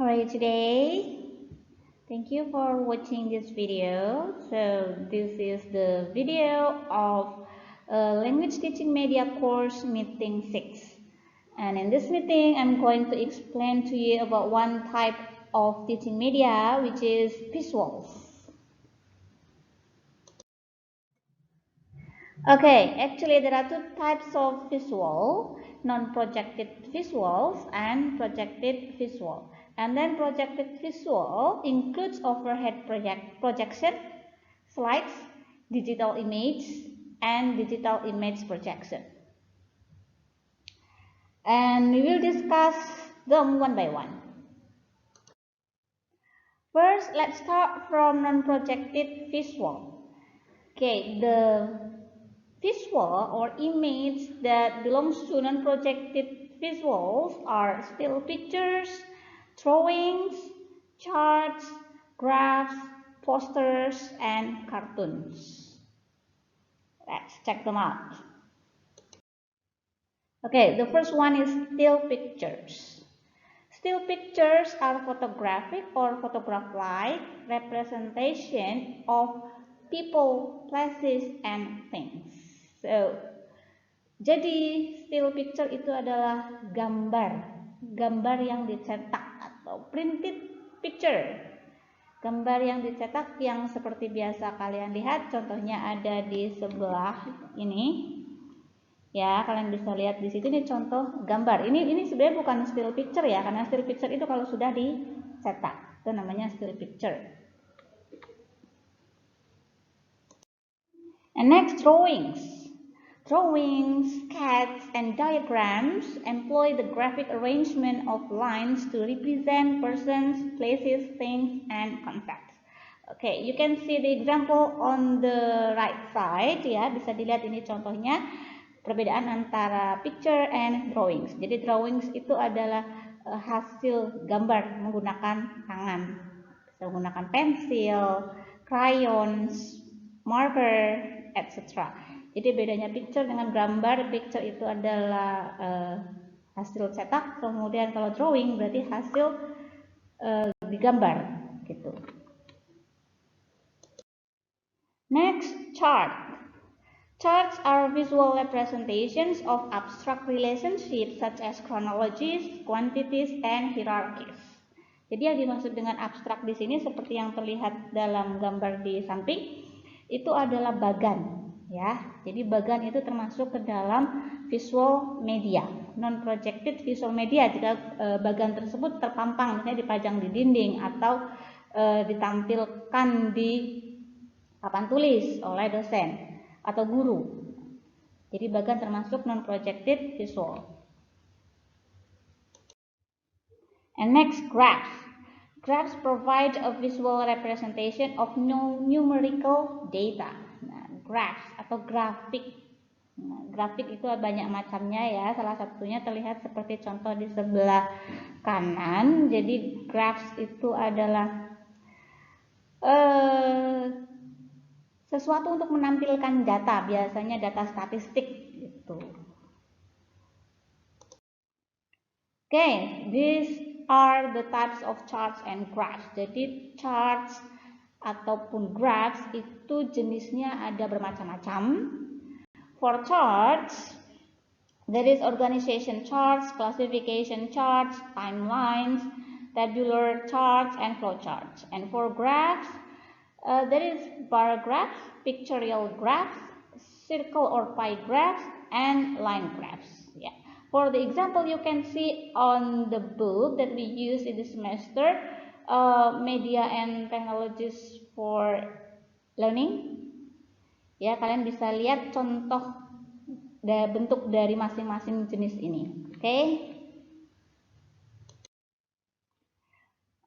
How are you today? Thank you for watching this video. So this is the video of Language Teaching Media course meeting 6. And in this meeting, I'm going to explain to you about one type of teaching media, which is visuals. Okay, actually there are two types of visual, non-projected visuals and projected visual. And then projected visual includes overhead projection, slides, digital image, and digital image projection. And we will discuss them one by one. First, let's start from non-projected visual. Okay, the visual or image that belongs to non-projected visuals are still pictures, drawings, charts, graphs, posters, and cartoons. Let's check them out. Okay, the first one is still pictures. Still pictures are photographic or photograph-like representation of people, places, and things. So, jadi still picture itu adalah gambar yang dicetak atau printed picture. Gambar yang dicetak yang seperti biasa kalian lihat, contohnya ada di sebelah ini. Ya, kalian bisa lihat di situ ini contoh gambar. Ini sebenarnya bukan still picture ya, karena still picture itu kalau sudah dicetak, itu namanya still picture. And next, drawings. Drawings, sketches, and diagrams employ the graphic arrangement of lines to represent persons, places, things, and concepts. Okay, you can see the example on the right side ya, bisa dilihat ini contohnya. Perbedaan antara picture and drawings. Jadi drawings itu adalah hasil gambar menggunakan tangan. Bisa menggunakan pensil, crayons, marker, etc. Jadi bedanya picture dengan gambar, picture itu adalah hasil cetak, kemudian kalau drawing berarti hasil digambar gitu. Next, chart. Charts are visual representations of abstract relationships such as chronologies, quantities, and hierarchies. Jadi yang dimaksud dengan abstrak di sini seperti yang terlihat dalam gambar di samping itu adalah bagan, ya. Jadi bagan itu termasuk ke dalam visual media, non-projected visual media jika bagan tersebut terpampang, misalnya dipajang di dinding atau ditampilkan di papan tulis oleh dosen atau guru. Jadi bagan termasuk non-projected visual. And next, graphs. Graphs provide a visual representation of numerical data. Nah, graphs atau grafik. Nah, grafik itu banyak macamnya ya. Salah satunya terlihat seperti contoh di sebelah kanan. Jadi graphs itu adalah sesuatu untuk menampilkan data, biasanya data statistik gitu. Okay, these are the types of charts and graphs. Jadi charts ataupun graphs itu jenisnya ada bermacam-macam. For charts, there is organization charts, classification charts, timelines, tabular charts, and flow charts. And for graphs, there is bar graphs, pictorial graphs, circle or pie graphs, and line graphs. Yeah. For the example, you can see on the book that we use in the semester, Media and Technologies for Learning. Ya, kalian bisa lihat contoh bentuk dari masing-masing jenis ini. Okay.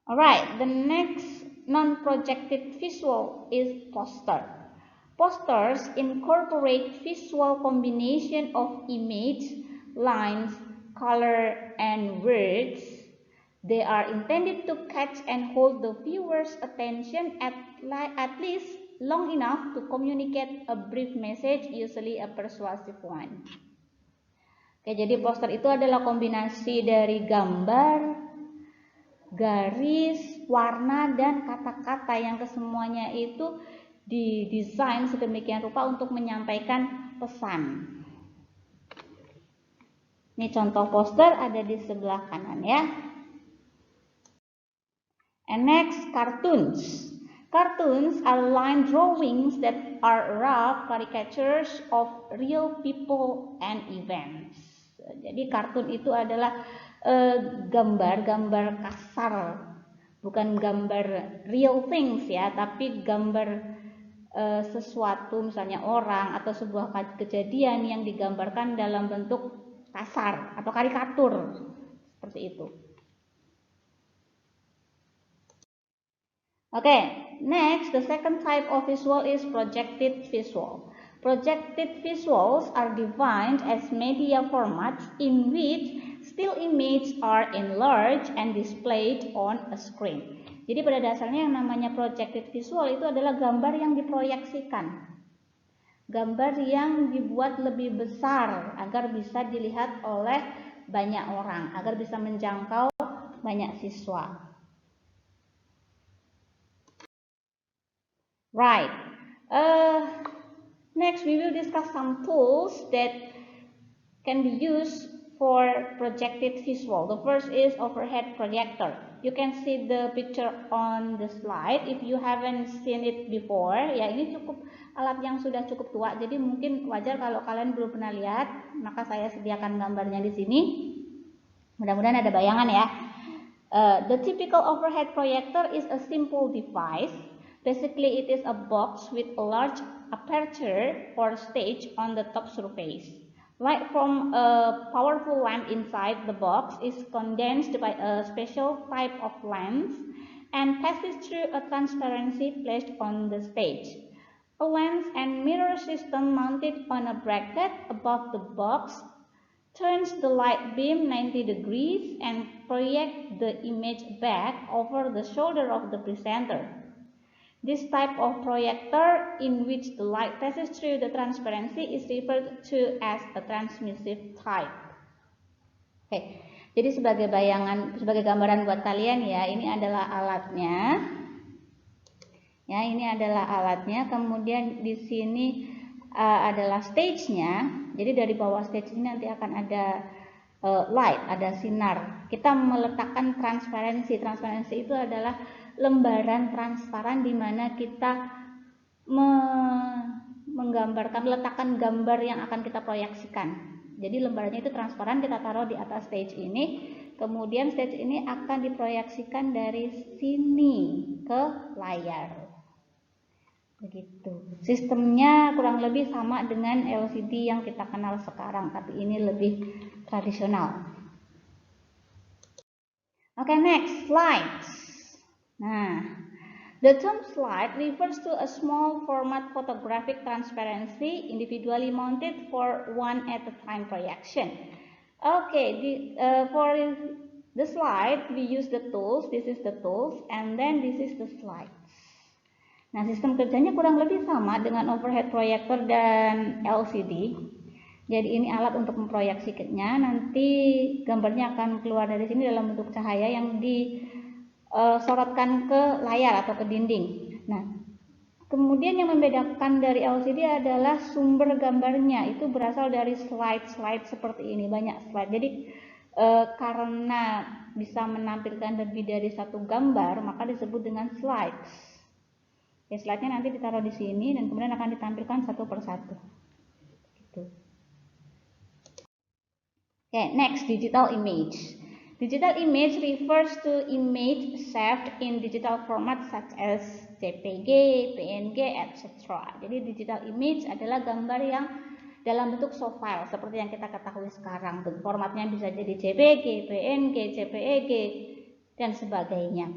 Alright, the next non-projected visual is poster. Posters incorporate visual combination of image, lines, color, and words. They are intended to catch and hold the viewer's attention at least long enough to communicate a brief message, usually a persuasive one. Oke, jadi poster itu adalah kombinasi dari gambar, garis, warna, dan kata-kata yang kesemuanya itu didesain sedemikian rupa untuk menyampaikan pesan. Ini contoh poster ada di sebelah kanan ya. And next, cartoons. Cartoons are line drawings that are rough caricatures of real people and events. Jadi kartun itu adalah gambar-gambar kasar, bukan gambar real things ya, tapi gambar sesuatu, misalnya orang atau sebuah kejadian yang digambarkan dalam bentuk kasar atau karikatur, seperti itu. Okay, next, the second type of visual is projected visual. Projected visuals are defined as media formats in which still images are enlarged and displayed on a screen. Jadi pada dasarnya yang namanya projected visual itu adalah gambar yang diproyeksikan. Gambar yang dibuat lebih besar agar bisa dilihat oleh banyak orang, agar bisa menjangkau banyak siswa. Right. Next, we will discuss some tools that can be used for projected visual. The first is overhead projector. You can see the picture on the slide. If you haven't seen it before, ya ini cukup alat yang sudah cukup tua. Jadi mungkin wajar kalau kalian belum pernah lihat. Maka saya sediakan gambarnya di sini. Mudah-mudahan ada bayangan ya. The typical overhead projector is a simple device. Basically, it is a box with a large aperture or stage on the top surface. Light from a powerful lamp inside the box is condensed by a special type of lens and passes through a transparency placed on the stage. A lens and mirror system mounted on a bracket above the box turns the light beam 90 degrees and projects the image back over the shoulder of the presenter. This type of projector in which the light passes through the transparency is referred to as a transmissive type. Oke, jadi sebagai gambaran buat kalian ya, ini adalah alatnya. Ya, ini adalah alatnya. Kemudian di sini adalah stage-nya. Jadi dari bawah stage ini nanti akan ada light, ada sinar. Kita meletakkan transparansi. Transparansi itu adalah lembaran transparan di mana kita meletakkan gambar yang akan kita proyeksikan. Jadi lembarannya itu transparan, kita taruh di atas stage ini. Kemudian stage ini akan diproyeksikan dari sini ke layar. Begitu. Sistemnya kurang lebih sama dengan LCD yang kita kenal sekarang, tapi ini lebih tradisional. Okay, next, slides. Nah, the term slide refers to a small format photographic transparency individually mounted for one at a time projection. Okay, for the slide we use the tools. This is the tools, and then this is the slides. Nah, sistem kerjanya kurang lebih sama dengan overhead projector dan LCD. Jadi ini alat untuk memproyeksikannya. Nanti gambarnya akan keluar dari sini dalam bentuk cahaya yang disorotkan ke layar atau ke dinding. Nah, kemudian yang membedakan dari LCD adalah sumber gambarnya. Itu berasal dari slide-slide seperti ini, banyak slide. Jadi karena bisa menampilkan lebih dari satu gambar, maka disebut dengan slides. Ya, slide-nya nanti ditaruh di sini dan kemudian akan ditampilkan satu persatu. Gitu. Okay, next, digital image. Digital image refers to image saved in digital format such as JPG, PNG, etc. Jadi digital image adalah gambar yang dalam bentuk soft file seperti yang kita ketahui sekarang. Formatnya bisa jadi JPG, PNG, JPEG, dan sebagainya.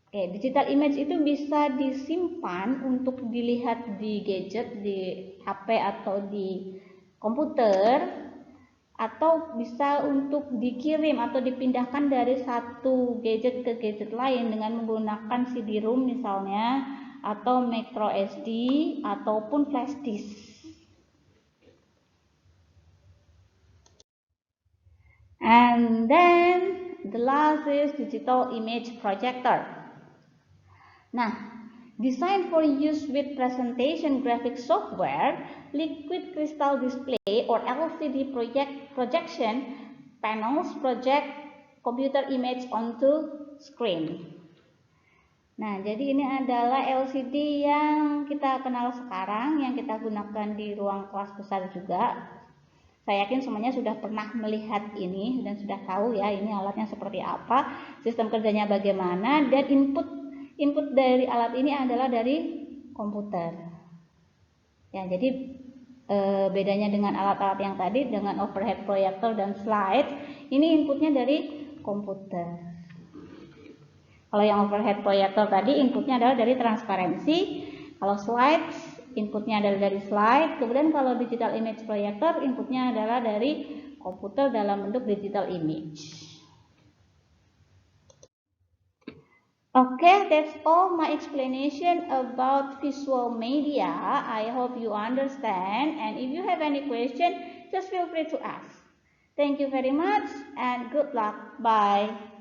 Oke, digital image itu bisa disimpan untuk dilihat di gadget, di HP atau di komputer, atau bisa untuk dikirim atau dipindahkan dari satu gadget ke gadget lain dengan menggunakan CD-ROM misalnya, atau micro SD ataupun flash disk. And then the last is digital image projector. Nah, designed for use with presentation graphic software, liquid crystal display or LCD projection panels project computer image onto screen. Nah, jadi ini adalah LCD yang kita kenal sekarang, yang kita gunakan di ruang kelas besar juga. Saya yakin semuanya sudah pernah melihat ini dan sudah tahu ya ini alatnya seperti apa, sistem kerjanya bagaimana, dan input dari alat ini adalah dari komputer. Ya, jadi bedanya dengan alat-alat yang tadi dengan overhead projector dan slide, ini inputnya dari komputer. Kalau yang overhead projector tadi inputnya adalah dari transparansi, kalau slides inputnya adalah dari slide, kemudian kalau digital image projector inputnya adalah dari komputer dalam bentuk digital image. Okay, that's all my explanation about visual media. I hope you understand, and if you have any question, just feel free to ask. Thank you very much and good luck. Bye.